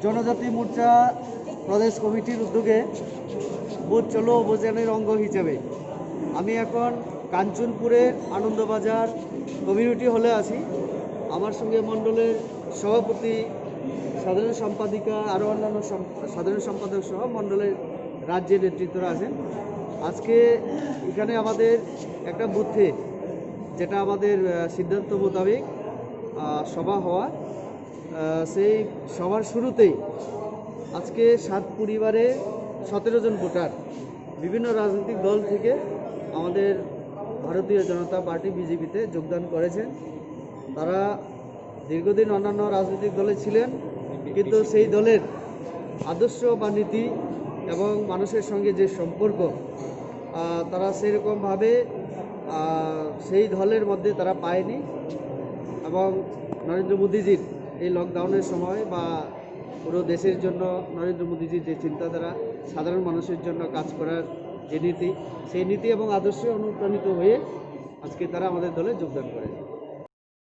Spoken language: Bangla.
জনজাতি মোর্চা প্রদেশ কমিটির উদ্যোগে বুথ চলো অভিযানের অঙ্গ হিসেবে আমি এখন কাঞ্চনপুরের আনন্দবাজার কমিউনিটি হলে আছি। আমার সঙ্গে মণ্ডলের সভাপতি, সাধারণ সম্পাদিকা, আরও অন্যান্য সাধারণ সম্পাদক সহ মণ্ডলের রাজ্যের নেতৃত্বরা আছেন। আজকে এখানে আমাদের একটা বুথে, যেটা আমাদের সিদ্ধান্ত মোতাবেক সভা হওয়া, সেই সভার শুরুতেই আজকে 7 পরিবারে 17 জন ভোটার বিভিন্ন রাজনৈতিক দল থেকে আমাদের ভারতীয় জনতা পার্টি বিজেপিতে যোগদান করেছেন। তারা দীর্ঘদিন অন্যান্য রাজনৈতিক দলে ছিলেন, কিন্তু সেই দলের আদর্শ বা নীতি এবং মানুষের সঙ্গে যে সম্পর্ক, তারা সেরকমভাবে সেই দলের মধ্যে তারা পায়নি। এবং নরেন্দ্র মোদীজির এই লকডাউনের সময় বা পুরো দেশের জন্য নরেন্দ্র মোদীজির যে চিন্তাধারা, সাধারণ মানুষের জন্য কাজ করার যে নীতি, সেই নীতি এবং আদর্শে অনুপ্রাণিত হয়ে আজকে তারা আমাদের দলে যোগদান করে।